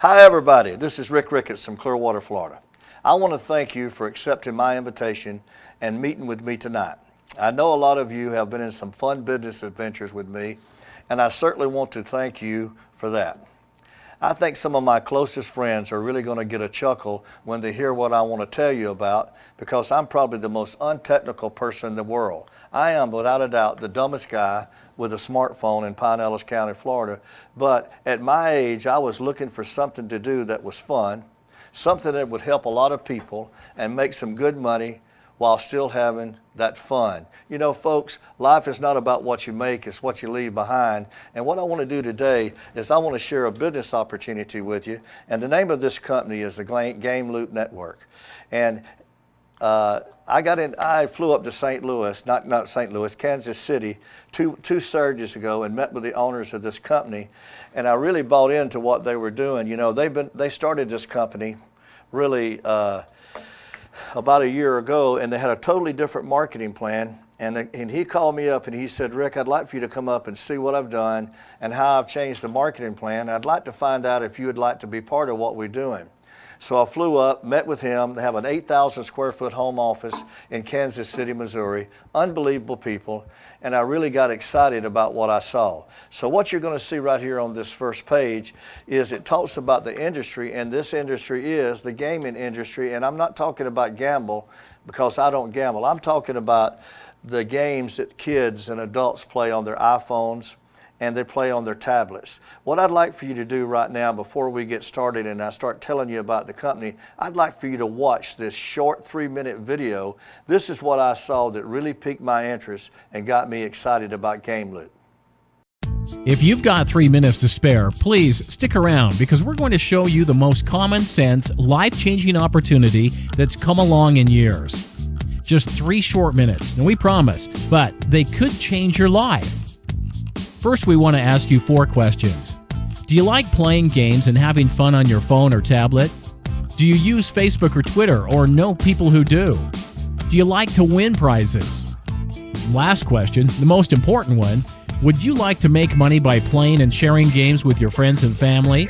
Hi everybody, this is Rick Ricketts from Clearwater, Florida. I want to thank you for accepting my invitation and meeting with me tonight. I know a lot of you have been in some fun business adventures with me, and I certainly want to thank you for that. I think some of my closest friends are really going to get a chuckle when they hear what I want to tell you about, because I'm probably the most untechnical person in the world. I am, without a doubt, the dumbest guy with a smartphone in Pinellas County, Florida. But at my age, I was looking for something to do that was fun, something that would help a lot of people and make some good money while still having that fun. You know, folks, life is not about what you make, it's what you leave behind. And what I want to do today is I want to share a business opportunity with you. And the name of this company is the Gameloot Network. And I flew up to St. Louis, not St. Louis, Kansas City, two Saturdays ago, and met with the owners of this company. And I really bought into what they were doing. You know, they started this company really about a year ago, and they had a totally different marketing plan. And he called me up and he said, Rick, I'd like for you to come up and see what I've done and how I've changed the marketing plan. I'd like to find out if you would like to be part of what we're doing. So I flew up, met with him. They have an 8,000 square foot home office in Kansas City, Missouri. Unbelievable people. And I really got excited about what I saw. So what you're going to see right here on this first page is it talks about the industry, and this industry is the gaming industry. And I'm not talking about gamble, because I don't gamble. I'm talking about the games that kids and adults play on their iPhones and they play on their tablets. What I'd like for you to do right now, before we get started and I start telling you about the company, I'd like for you to watch this short 3-minute video. This is what I saw that really piqued my interest and got me excited about Gameloot. If you've got 3 minutes to spare, please stick around, because we're going to show you the most common sense, life-changing opportunity that's come along in years. Just 3 short minutes, and we promise, but they could change your life. First, we want to ask you 4 questions. Do you like playing games and having fun on your phone or tablet? Do you use Facebook or Twitter, or know people who do? Do you like to win prizes? Last question, the most important one, would you like to make money by playing and sharing games with your friends and family?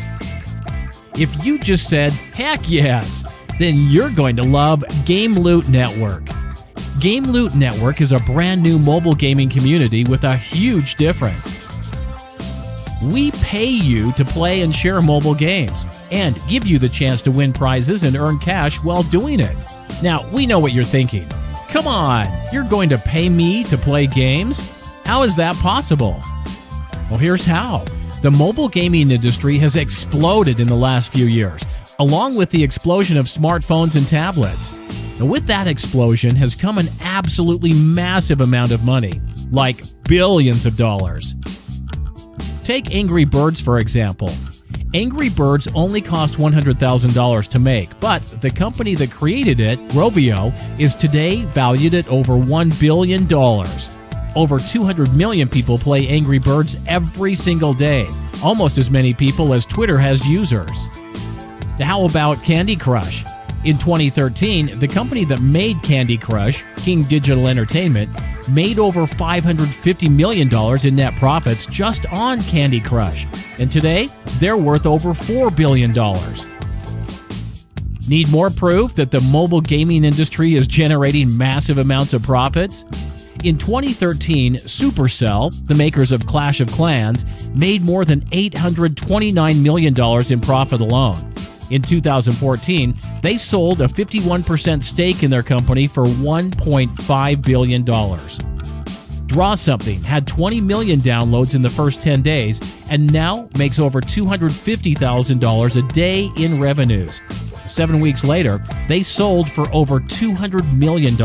If you just said, heck yes, then you're going to love Gameloot Network. Gameloot Network is a brand new mobile gaming community with a huge difference. We pay you to play and share mobile games and give you the chance to win prizes and earn cash while doing it. Now, we know what you're thinking. Come on, you're going to pay me to play games? How is that possible? Well, here's how. The mobile gaming industry has exploded in the last few years, along with the explosion of smartphones and tablets. And with that explosion has come an absolutely massive amount of money, like billions of dollars. Take Angry Birds, for example. Angry Birds only cost $100,000 to make, but the company that created it, Rovio, is today valued at over $1 billion. Over 200 million people play Angry Birds every single day, almost as many people as Twitter has users. How about Candy Crush? In 2013, the company that made Candy Crush, King Digital Entertainment, made over $550 million in net profits just on Candy Crush, and today they're worth over $4 billion. Need more proof that the mobile gaming industry is generating massive amounts of profits? In 2013, Supercell, the makers of Clash of Clans, made more than $829 million in profit alone. In 2014, they sold a 51% stake in their company for $1.5 billion. Draw Something had 20 million downloads in the first 10 days and now makes over $250,000 a day in revenues. 7 weeks later, they sold for over $200 million.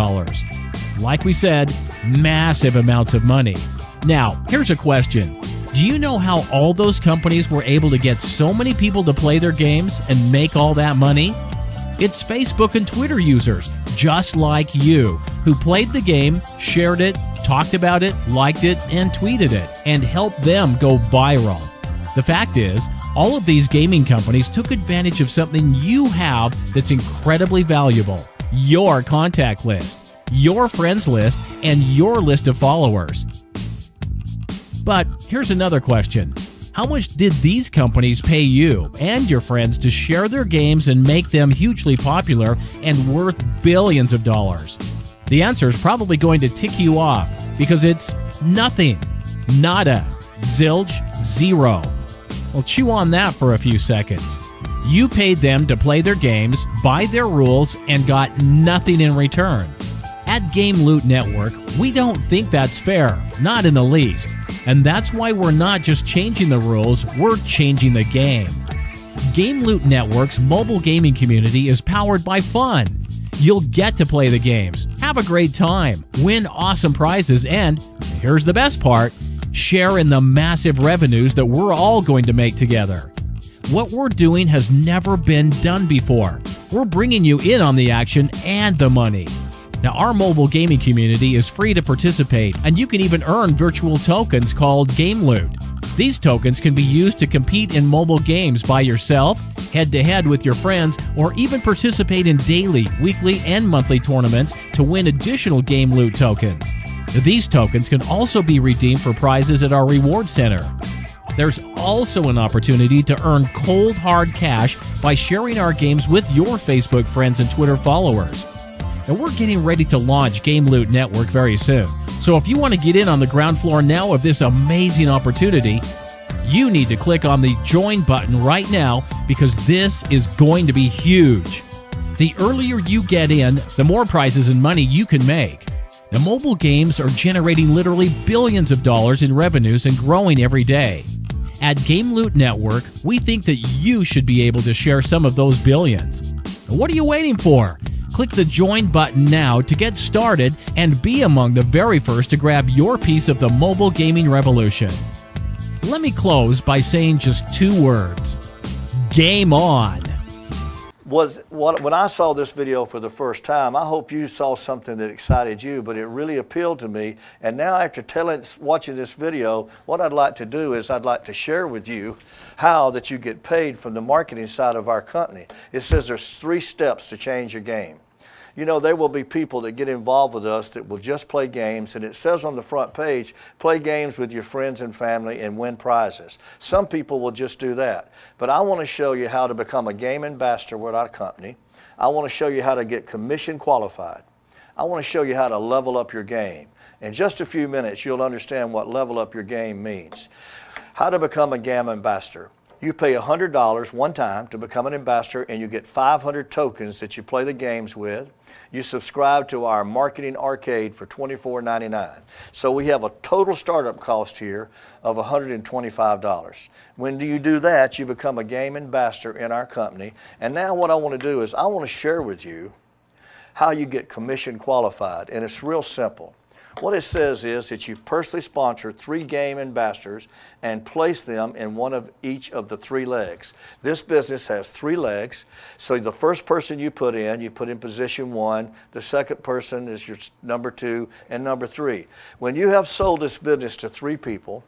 Like we said, massive amounts of money. Now, here's a question. Do you know how all those companies were able to get so many people to play their games and make all that money? It's Facebook and Twitter users, just like you, who played the game, shared it, talked about it, liked it, and tweeted it, and helped them go viral. The fact is, all of these gaming companies took advantage of something you have that's incredibly valuable: your contact list, your friends list, and your list of followers. But here's another question. How much did these companies pay you and your friends to share their games and make them hugely popular and worth billions of dollars? The answer is probably going to tick you off because it's nothing. Nada. Zilch. Zero. Well, chew on that for a few seconds. You paid them to play their games, buy their rules, and got nothing in return. At Gameloot Network, we don't think that's fair, not in the least. And that's why we're not just changing the rules, we're changing the game. Gameloot Network's mobile gaming community is powered by fun. You'll get to play the games, have a great time, win awesome prizes, and, here's the best part, share in the massive revenues that we're all going to make together. What we're doing has never been done before. We're bringing you in on the action and the money. Now, our mobile gaming community is free to participate, and you can even earn virtual tokens called Gameloot. These tokens can be used to compete in mobile games by yourself, head-to-head with your friends, or even participate in daily, weekly, and monthly tournaments to win additional Gameloot tokens. These tokens can also be redeemed for prizes at our reward center. There's also an opportunity to earn cold, hard cash by sharing our games with your Facebook friends and Twitter followers. And we're getting ready to launch Gameloot Network very soon. So if you want to get in on the ground floor now of this amazing opportunity, you need to click on the Join button right now because this is going to be huge. The earlier you get in, the more prizes and money you can make. Now, mobile games are generating literally billions of dollars in revenues and growing every day. At Gameloot Network, we think that you should be able to share some of those billions. Now, what are you waiting for? Click the Join button now to get started and be among the very first to grab your piece of the mobile gaming revolution. Let me close by saying just two words. Game on! When I saw this video for the first time, I hope you saw something that excited you, but it really appealed to me. And now after watching this video, what I'd like to do is I'd like to share with you how that you get paid from the marketing side of our company. It says there's 3 steps to change your game. You know, there will be people that get involved with us that will just play games, and it says on the front page, play games with your friends and family and win prizes. Some people will just do that. But I want to show you how to become a game ambassador with our company. I want to show you how to get commission qualified. I want to show you how to level up your game. In just a few minutes, you'll understand what level up your game means. How to become a game ambassador. You pay $100 one time to become an ambassador, and you get 500 tokens that you play the games with. You subscribe to our marketing arcade for $24.99. So we have a total startup cost here of $125. When you do that, you become a game ambassador in our company. And now what I want to do is I want to share with you how you get commission qualified, and it's real simple. What it says is that you personally sponsor 3 game ambassadors and place them in one of each of the 3 legs. This business has 3 legs. So the first person you put in position 1. The second person is your number 2 and number 3. When you have sold this business to 3 people,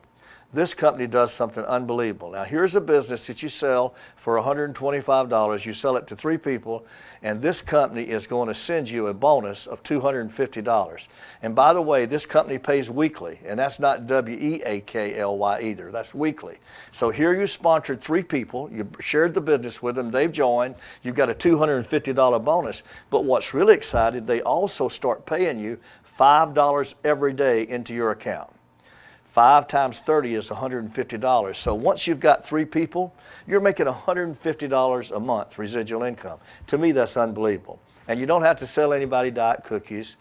this company does something unbelievable. Now, here's a business that you sell for $125. You sell it to 3 people, and this company is going to send you a bonus of $250. And by the way, this company pays weekly, and that's not W-E-A-K-L-Y either. That's weekly. So here you sponsored 3 people. You shared the business with them. They've joined. You've got a $250 bonus. But what's really exciting, they also start paying you $5 every day into your account. 5 times 30 is $150. So once you've got 3 people, you're making $150 a month residual income. To me, that's unbelievable. And you don't have to sell anybody diet cookies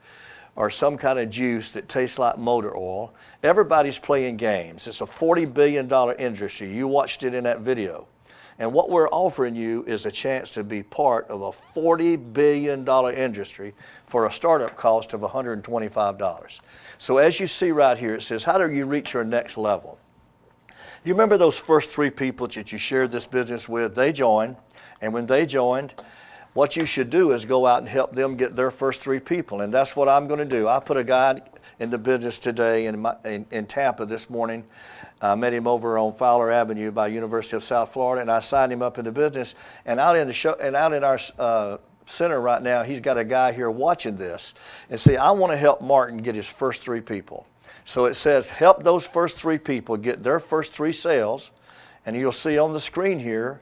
or some kind of juice that tastes like motor oil. Everybody's playing games. It's a $40 billion industry. You watched it in that video. And what we're offering you is a chance to be part of a $40 billion industry for a startup cost of $125. So as you see right here, it says, how do you reach your next level? You remember those first 3 people that you shared this business with? They joined, and when they joined, what you should do is go out and help them get their first 3 people, and that's what I'm going to do. I put a guy in the business today in Tampa this morning. I met him over on Fowler Avenue by University of South Florida, and I signed him up in the business. And out in our center right now, he's got a guy here watching this. And see, I want to help Martin get his first 3 people. So it says help those first 3 people get their first 3 sales. And you'll see on the screen here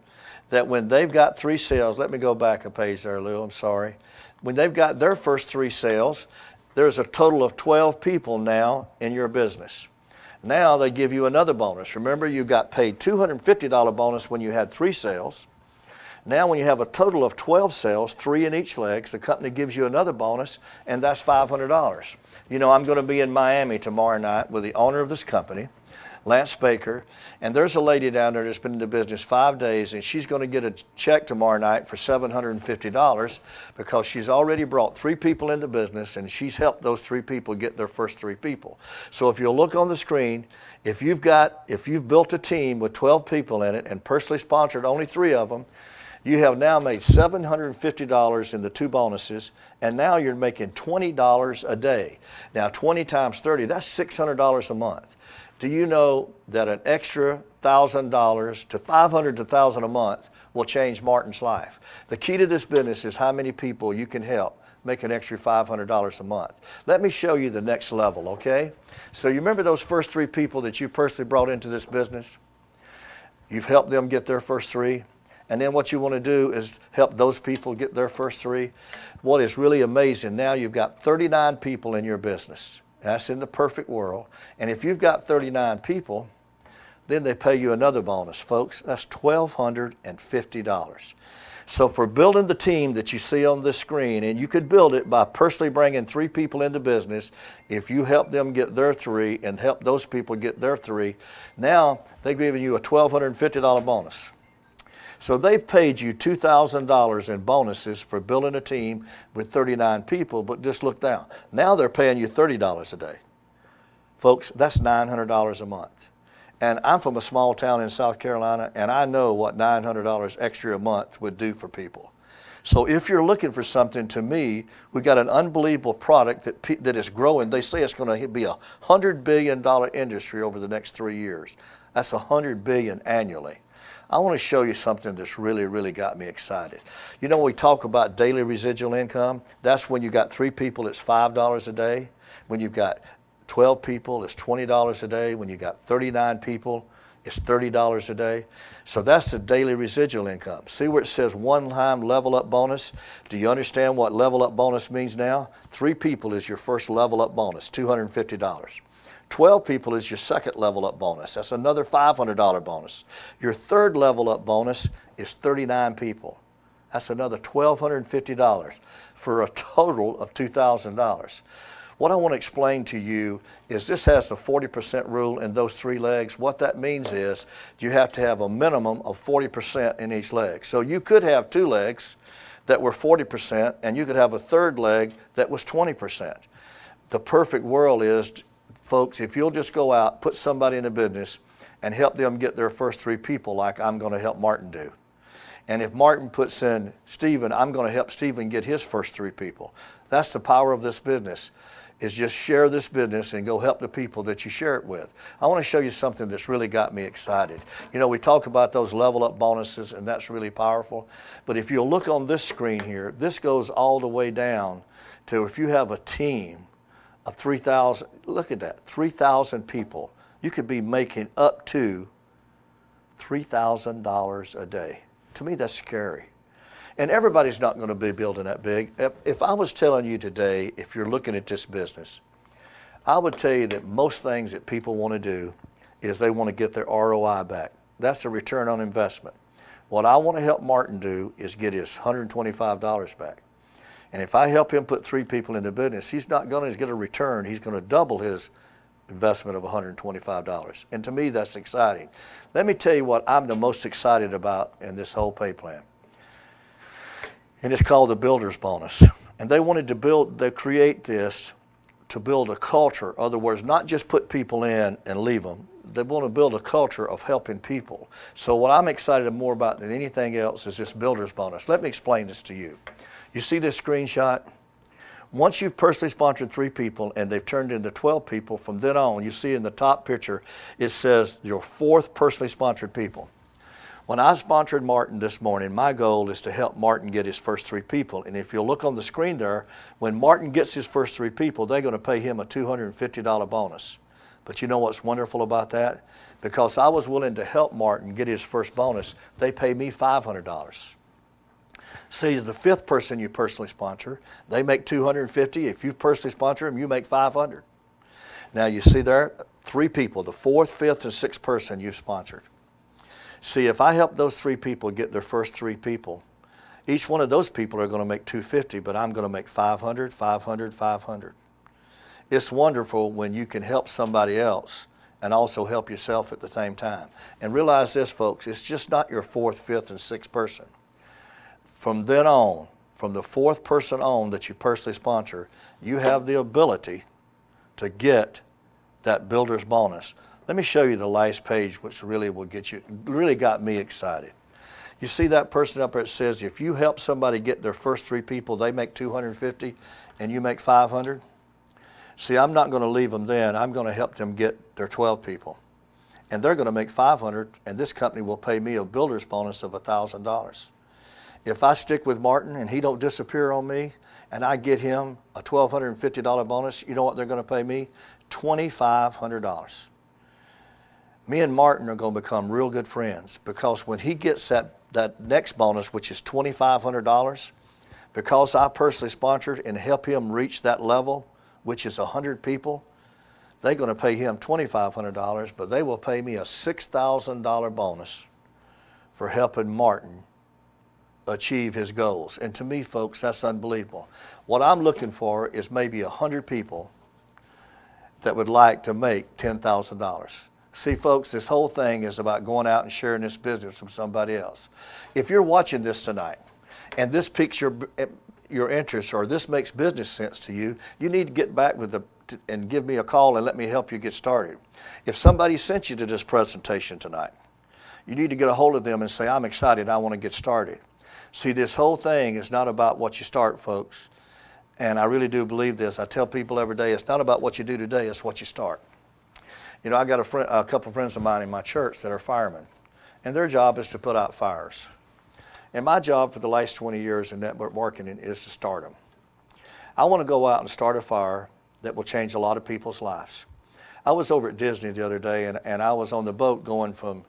that when they've got 3 sales, let me go back a page there, Lou, I'm sorry. When they've got their first 3 sales, there's a total of 12 people now in your business. Now they give you another bonus. Remember, you got paid $250 bonus when you had 3 sales. Now when you have a total of 12 sales, 3 in each leg, the company gives you another bonus, and that's $500. You know, I'm going to be in Miami tomorrow night with the owner of this company, Lance Baker, and there's a lady down there that's been in the business 5 days, and she's going to get a check tomorrow night for $750 because she's already brought 3 people into business, and she's helped those 3 people get their first 3 people. So if you'll look on the screen, if you've built a team with 12 people in it and personally sponsored only 3 of them, you have now made $750 in the 2 bonuses, and now you're making $20 a day. Now 20 times 30, that's $600 a month. Do you know that an extra $1,000 to $500 to $1,000 a month will change Martin's life? The key to this business is how many people you can help make an extra $500 a month. Let me show you the next level, okay? So you remember those first 3 people that you personally brought into this business? You've helped them get their first 3. And then what you want to do is help those people get their first 3. What is really amazing, now you've got 39 people in your business. That's in the perfect world. And if you've got 39 people, then they pay you another bonus, folks. That's $1,250. So for building the team that you see on this screen, and you could build it by personally bringing 3 people into business, if you help them get their 3 and help those people get their 3, now they're giving you a $1,250 bonus. So they've paid you $2,000 in bonuses for building a team with 39 people, but just look down. Now they're paying you $30 a day. Folks, that's $900 a month. And I'm from a small town in South Carolina, and I know what $900 extra a month would do for people. So if you're looking for something, to me, we've got an unbelievable product that is growing. They say it's going to be a $100 billion industry over the next 3 years. That's $100 billion annually. I want to show you something that's really, really got me excited. You know, when we talk about daily residual income, that's when you got 3 people, it's $5 a day. When you've got 12 people, it's $20 a day. When you got 39 people, it's $30 a day. So that's the daily residual income. See where it says one-time level up bonus? Do you understand what level up bonus means now? 3 people is your first level up bonus, $250. 12 people is your second level up bonus. That's another $500 bonus. Your third level up bonus is 39 people. That's another $1,250 for a total of $2,000. What I want to explain to you is this has the 40% rule in those 3 legs. What that means is you have to have a minimum of 40% in each leg. So you could have 2 legs that were 40%, and you could have a third leg that was 20%. The perfect world is, folks, if you'll just go out, put somebody in a business, and help them get their first 3 people like I'm going to help Martin do. And if Martin puts in Stephen, I'm going to help Stephen get his first 3 people. That's the power of this business, is just share this business and go help the people that you share it with. I want to show you something that's really got me excited. You know, we talk about those level up bonuses, and that's really powerful. But if you'll look on this screen here, this goes all the way down to if you have a team of 3,000, look at that, 3,000 people, you could be making up to $3,000 a day. To me, that's scary. And everybody's not going to be building that big. If I was telling you today, if you're looking at this business, I would tell you that most things that people want to do is they want to get their ROI back. That's a return on investment. What I want to help Martin do is get his $125 back. And if I help him put 3 people in the business, he's not going to get a return. He's going to double his investment of $125. And to me, that's exciting. Let me tell you what I'm the most excited about in this whole pay plan. And it's called the Builder's Bonus. And they wanted to create this to build a culture. In other words, not just put people in and leave them. They want to build a culture of helping people. So what I'm excited more about than anything else is this Builder's Bonus. Let me explain this to you. You see this screenshot? Once you've personally sponsored 3 people and they've turned into 12 people, from then on, you see in the top picture, it says your 4th personally sponsored people. When I sponsored Martin this morning, my goal is to help Martin get his first 3 people. And if you'll look on the screen there, when Martin gets his first 3 people, they're going to pay him a $250 bonus. But you know what's wonderful about that? Because I was willing to help Martin get his first bonus, they pay me $500. See, the fifth person you personally sponsor, they make $250. If you personally sponsor them, you make $500. Now you see there, 3 people, the 4th, 5th, and 6th person you've sponsored. See, if I help those 3 people get their first 3 people, each one of those people are going to make $250, but I'm going to make $500, $500, $500. It's wonderful when you can help somebody else and also help yourself at the same time. And realize this, folks, it's just not your 4th, 5th, and 6th person. From then on, from the 4th person on that you personally sponsor, you have the ability to get that builder's bonus. Let me show you the last page, which really will get you, really got me excited. You see that person up there that says, if you help somebody get their first 3 people, they make $250 and you make $500? See, I'm not going to leave them then. I'm going to help them get their 12 people. And they're going to make $500, and this company will pay me a builder's bonus of $1,000. If I stick with Martin and he don't disappear on me, and I get him a $1,250 bonus, you know what they're going to pay me? $2,500. Me and Martin are going to become real good friends, because when he gets that next bonus, which is $2,500, because I personally sponsored and help him reach that level, which is 100 people, they're going to pay him $2,500, but they will pay me a $6,000 bonus for helping Martin achieve his goals. And to me, folks, that's unbelievable. What I'm looking for is maybe 100 people that would like to make $10,000. See, folks, this whole thing is about going out and sharing this business with somebody else. If you're watching this tonight and this piques your interest, or this makes business sense to you, you need to get back with and give me a call and let me help you get started. If somebody sent you to this presentation tonight, you need to get a hold of them and say, I'm excited, I want to get started. See, this whole thing is not about what you start, folks. And I really do believe this. I tell people every day, it's not about what you do today, it's what you start. You know, I got a couple of friends of mine in my church that are firemen, and their job is to put out fires. And my job for the last 20 years in network marketing is to start them. I want to go out and start a fire that will change a lot of people's lives. I was over at Disney the other day, and I was on the boat going from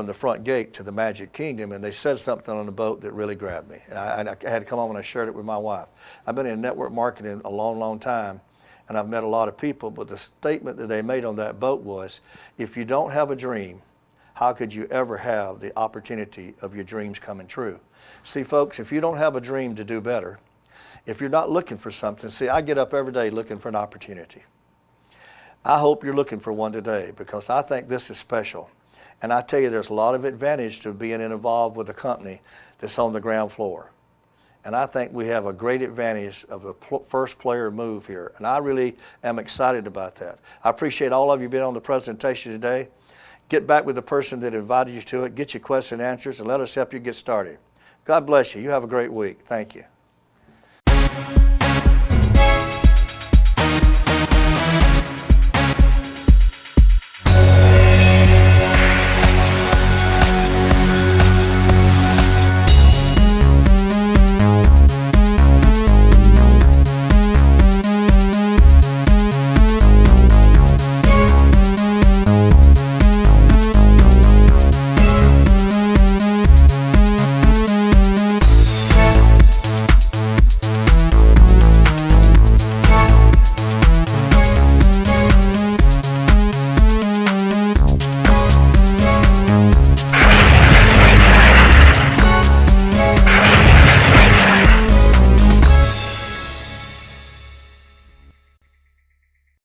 the front gate to the Magic Kingdom, and they said something on the boat that really grabbed me. And I had to come home and I shared it with my wife. I've been in network marketing a long, long time, and I've met a lot of people, but the statement that they made on that boat was, if you don't have a dream, how could you ever have the opportunity of your dreams coming true? See, folks, if you don't have a dream to do better, if you're not looking for something, see, I get up every day looking for an opportunity. I hope you're looking for one today, because I think this is special. And I tell you, there's a lot of advantage to being involved with a company that's on the ground floor. And I think we have a great advantage of the first player move here. And I really am excited about that. I appreciate all of you being on the presentation today. Get back with the person that invited you to it. Get your question and answers, and let us help you get started. God bless you. You have a great week. Thank you.